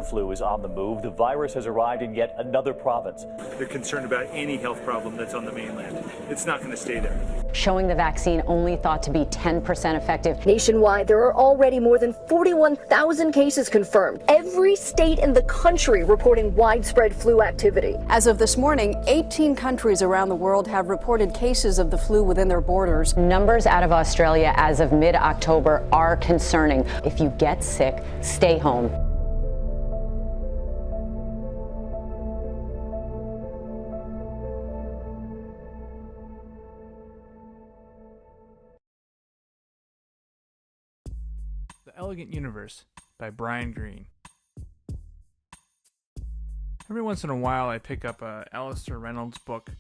flu is on the move. The virus has arrived in yet another province. They're concerned about any health problem that's on the mainland. It's not going to stay there. Showing the vaccine only thought to be 10% effective. Nationwide, there are already more than 41,000 cases confirmed. Every state in the country reporting widespread flu activity. As of this morning, 18 countries around the world have reported cases of the flu within their borders. Numbers out of Australia as of mid-October are concerning. If you get sick, stay home. The Elegant Universe by Greene. Every once in a while I pick up a Alistair Reynolds book.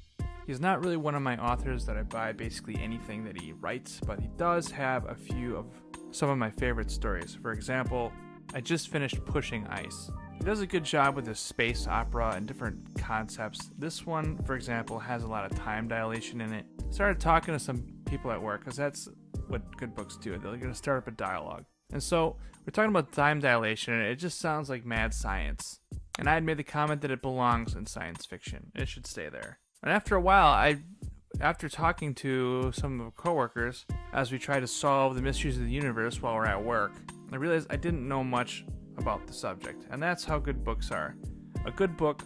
He's not really one of my authors that I buy basically anything that he writes, but he does have a few of some of my favorite stories. For example, I just finished Pushing Ice. He does a good job with his space opera and different concepts. This one, for example, has a lot of time dilation in it. I started talking to some people at work, because that's what good books do. They're going to start up a dialogue. And so we're talking about time dilation, and it just sounds like mad science. And I had made the comment that it belongs in science fiction. It should stay there. And after a while, after talking to some of the coworkers, as we try to solve the mysteries of the universe while we're at work, I realized I didn't know much about the subject. And that's how good books are. A good book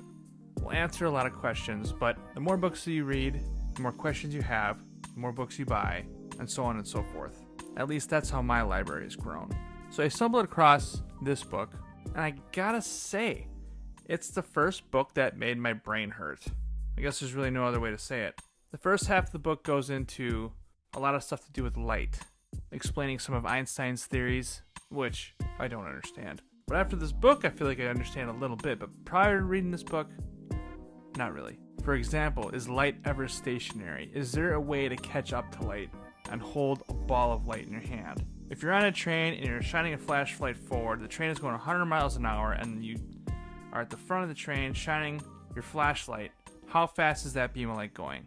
will answer a lot of questions, but the more books that you read, the more questions you have, the more books you buy, and so on and so forth. At least that's how my library has grown. So I stumbled across this book, and I gotta say, it's the first book that made my brain hurt. I guess there's really no other way to say it. The first half of the book goes into a lot of stuff to do with light, explaining some of Einstein's theories, which I don't understand. But after this book, I feel like I understand a little bit, but prior to reading this book, not really. For example, is light ever stationary? Is there a way to catch up to light and hold a ball of light in your hand? If you're on a train and you're shining a flashlight forward, the train is going 100 miles an hour, and you are at the front of the train shining your flashlight, how fast is that beam of light going?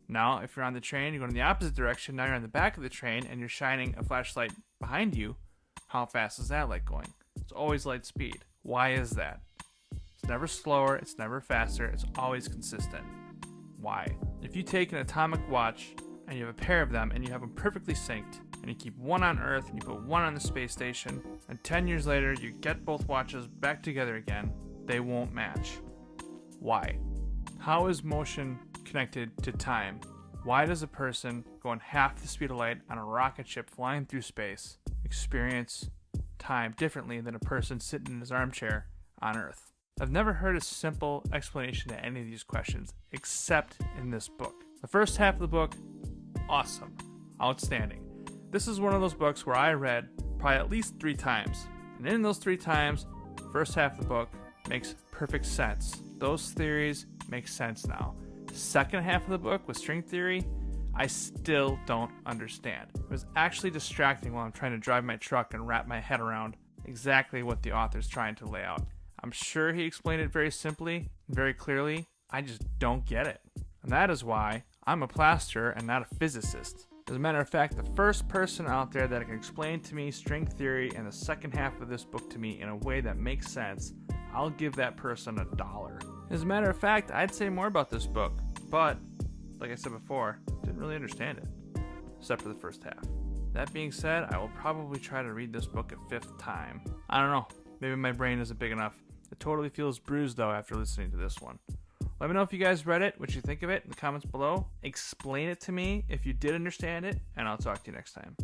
Now, if you're on the train, you're going in the opposite direction, now you're on the back of the train, and you're shining a flashlight behind you, how fast is that light going? It's always light speed. Why is that? It's never slower, it's never faster, it's always consistent. Why? If you take an atomic watch, and you have a pair of them, and you have them perfectly synced, and you keep one on Earth, and you put one on the space station, and 10 years later, you get both watches back together again, they won't match. Why? How is motion connected to time? Why does a person going half the speed of light on a rocket ship flying through space experience time differently than a person sitting in his armchair on Earth? I've never heard a simple explanation to any of these questions, except in this book. The first half of the book, awesome, outstanding. This is one of those books where I read probably at least 3 times. And in those 3 times, the first half of the book makes perfect sense. Those theories make sense now. The second half of the book with string theory, I still don't understand. It was actually distracting while I'm trying to drive my truck and wrap my head around exactly what the author's trying to lay out. I'm sure he explained it very simply, very clearly. I just don't get it. And that is why I'm a plasterer and not a physicist. As a matter of fact, the first person out there that can explain to me string theory and the second half of this book to me in a way that makes sense, I'll give that person $1. As a matter of fact, I'd say more about this book, but, like I said before, didn't really understand it, except for the first half. That being said, I will probably try to read this book a 5th time. I don't know, maybe my brain isn't big enough. It totally feels bruised though after listening to this one. Let me know if you guys read it, what you think of it in the comments below. Explain it to me if you did understand it, and I'll talk to you next time.